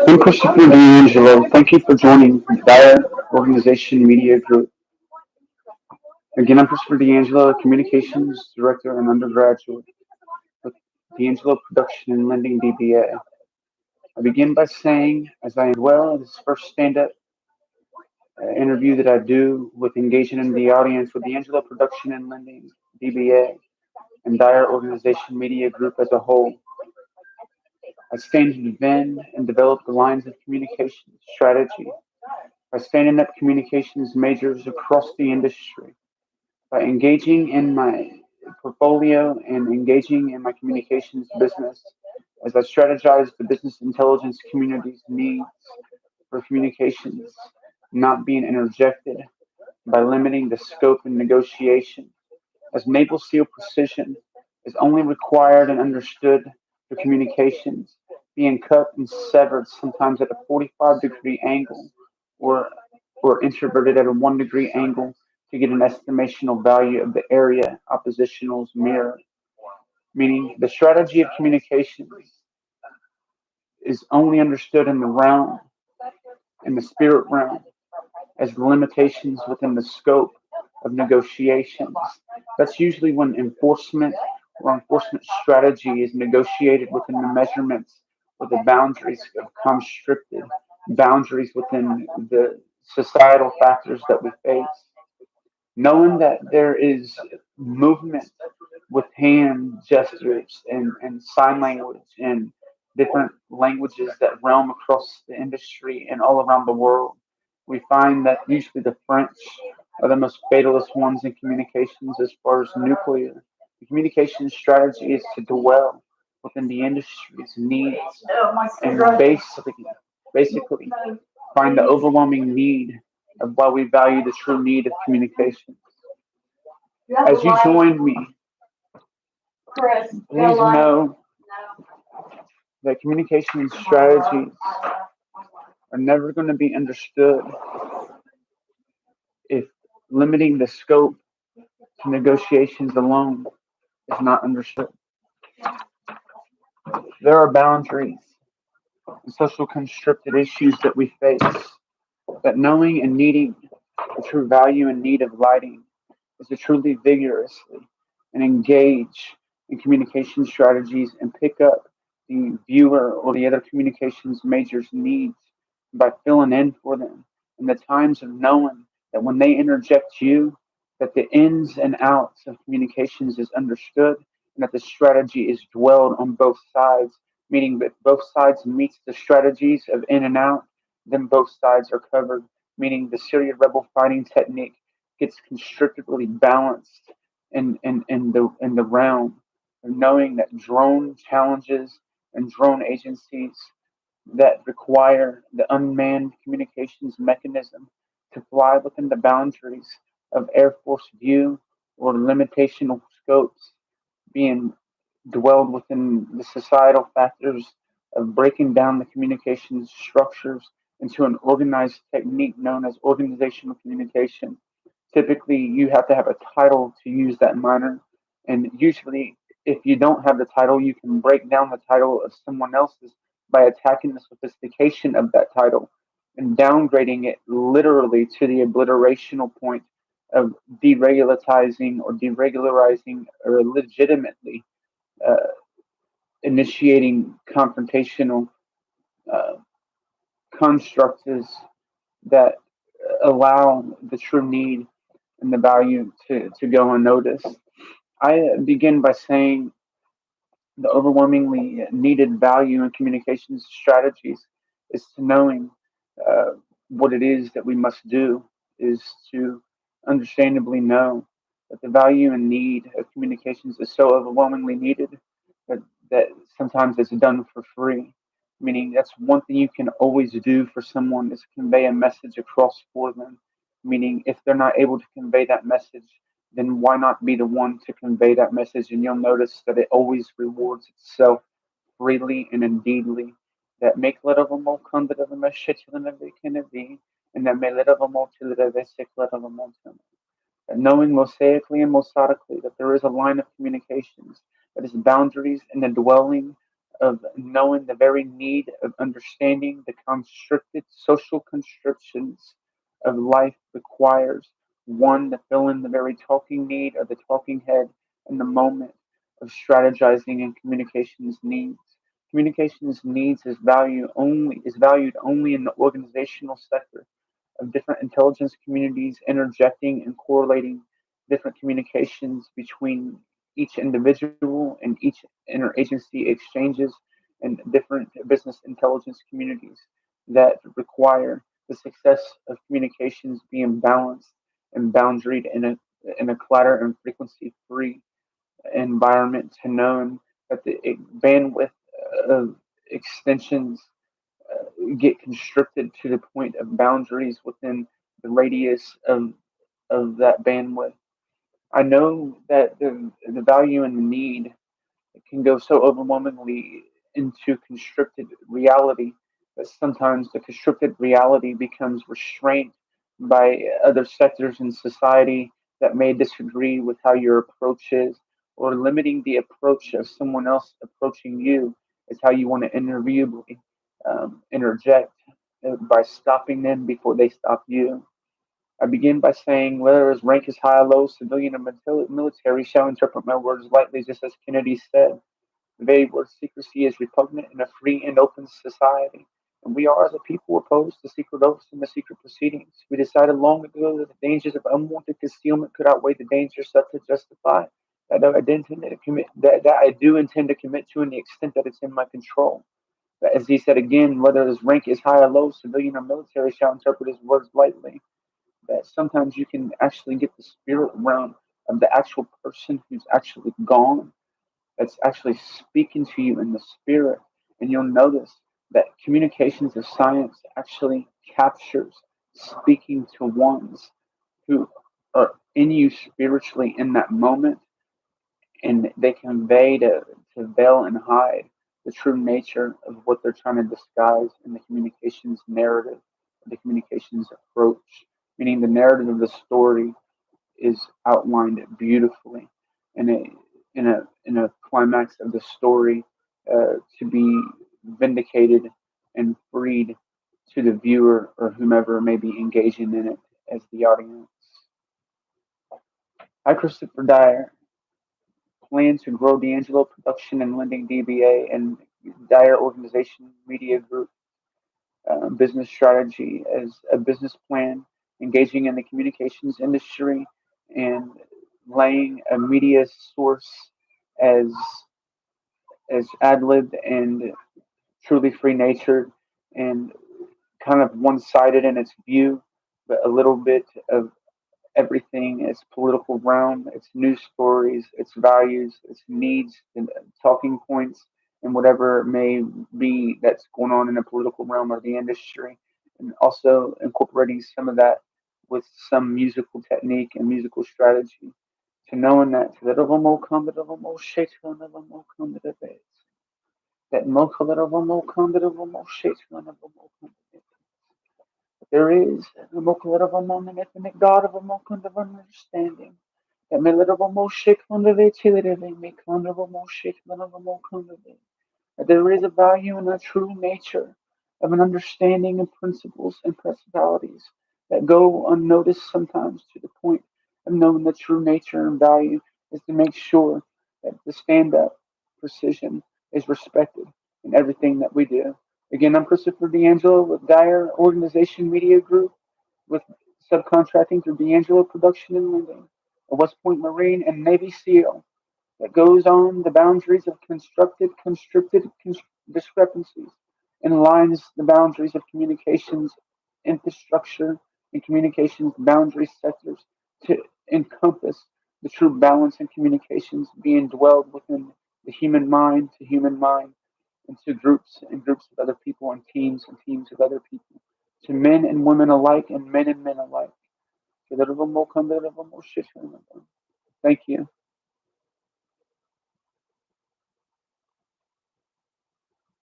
I'm Christopher D'Angelo. Thank you for joining Dyer Organization Media Group. Again, I'm Christopher D'Angelo, Communications Director and undergraduate with D'Angelo Production and Lending DBA. I begin by saying, as I am well, this first stand-up interview that I do with engaging in the audience with D'Angelo Production and Lending DBA and Dyer Organization Media Group as a whole. I stand then and develop the lines of communication strategy by standing up communications majors across the industry, by engaging in my portfolio and engaging in my communications business as I strategize the business intelligence community's needs for communications not being interjected by limiting the scope and negotiation, as maple steel precision is only required and understood for communications being cut and severed sometimes at a 45-degree angle or or introverted at a 1 degree angle to get an estimational value of the area oppositionals mirror. Meaning the strategy of communication is only understood in the realm, in the spirit realm, as the limitations within the scope of negotiations. That's usually when enforcement or enforcement strategy is negotiated within the measurements or the boundaries of constricted boundaries within the societal factors that we face. Knowing that there is movement with hand gestures and sign language and different languages that realm across the industry and all around the world, we find that usually the French are the most fatalist ones in communications as far as nuclear. The communication strategy is to dwell within the industry's needs and basically find the overwhelming need of why we value the true need of communication. As you join me, please know that communication strategies are never going to be understood if limiting the scope to negotiations alone is not understood. There are boundaries and social constricted issues that we face that knowing and needing the true value and need of lighting is to truly vigorously and engage in communication strategies and pick up the viewer or the other communications major's needs by filling in for them in the times of knowing that when they interject you, that the ins and outs of communications is understood and that the strategy is dwelled on both sides, meaning that both sides meets the strategies of in and out, then both sides are covered, meaning the Syrian rebel fighting technique gets constrictedly balanced in the realm of knowing that drone challenges and drone agencies that require the unmanned communications mechanism to fly within the boundaries of Air Force view or limitational scopes being dwelled within the societal factors of breaking down the communications structures into an organized technique known as organizational communication. Typically, you have to have a title to use that minor, and usually, if you don't have the title, you can break down the title of someone else's by attacking the sophistication of that title and downgrading it literally to the obliterational point of deregularizing or deregularizing or legitimately uh, initiating confrontational uh, constructs that allow the true need and the value to go unnoticed. I begin by saying the overwhelmingly needed value in communications strategies is to knowing uh, what it is that we must do is to understandably know that the value and need of communications is so overwhelmingly needed that, that sometimes it's done for free. Meaning that's one thing you can always do for someone is convey a message across for them. Meaning if they're not able to convey that message, then why not be the one to convey that message? And you'll notice that it always rewards itself freely and indeedly. That make little more conduct of a message can be, and that may little more to the basic little more that knowing mosaically and mosaically that there is a line of communications that is boundaries and the dwelling of knowing the very need of understanding the constricted social constrictions of life requires one to fill in the very talking need of the talking head in the moment of strategizing and communications needs. Communications needs is valued only in the organizational sector of different intelligence communities interjecting and correlating different communications between each individual and each interagency exchanges and different business intelligence communities that require the success of communications being balanced and boundaried in a clatter and frequency free environment to known that the bandwidth of extensions get constricted to the point of boundaries within the radius of that bandwidth. I know that the value and the need can go so overwhelmingly into constricted reality that sometimes the constricted reality becomes restrained by other sectors in society that may disagree with how your approach is, or limiting the approach of someone else approaching you is how you want to interject by stopping them before they stop you. I begin by saying, whether his rank is high or low, civilian or military shall interpret my words lightly, just as Kennedy said. The very word secrecy is repugnant in a free and open society, and we are, as a people, opposed to secret oaths and the secret proceedings. We decided long ago that the dangers of unwanted concealment could outweigh the dangers such to justify that I do intend to commit to in the extent that it's in my control. But as he said again, whether his rank is high or low, civilian or military shall interpret his words lightly. That sometimes you can actually get the spirit realm of the actual person who's actually gone, that's actually speaking to you in the spirit. And you'll notice that communications of science actually captures speaking to ones who are in you spiritually in that moment, and they convey to veil and hide the true nature of what they're trying to disguise in the communications narrative, the communications approach, meaning the narrative of the story is outlined beautifully in a climax of the story to be vindicated and freed to the viewer or whomever may be engaging in it as the audience. I, Christopher Dyer, plan to grow D'Angelo Production and Lending DBA and Dyer Organization Media Group business strategy as a business plan, engaging in the communications industry and laying a media source as ad libbed and truly free natured and kind of one sided in its view, but a little bit of everything, its political realm, its news stories, its values, its needs, and talking points, and whatever it may be that's going on in the political realm or the industry, and also incorporating some of that with some musical technique and musical strategy. To knowing that that there is a Mokularavaman, an ethnic god of a Mokund of understanding. That Melitavamo Shik Lundavitilative, make Lundavamo Shik Lundavamo Kundavit. That there is a value in the true nature of an understanding of principles and principalities that go unnoticed sometimes to the point of knowing the true nature and value is to make sure that the stand up precision is respected in everything that we do. Again, I'm Christopher D'Angelo with Dyer Organization Media Group, with subcontracting through D'Angelo Production and Lending, a West Point Marine and Navy SEAL that goes on the boundaries of discrepancies and aligns the boundaries of communications infrastructure and communications boundary sectors to encompass the true balance in communications being dwelled within the human mind, into groups and groups of other people and teams of other people, to men and women alike and men alike. Thank you.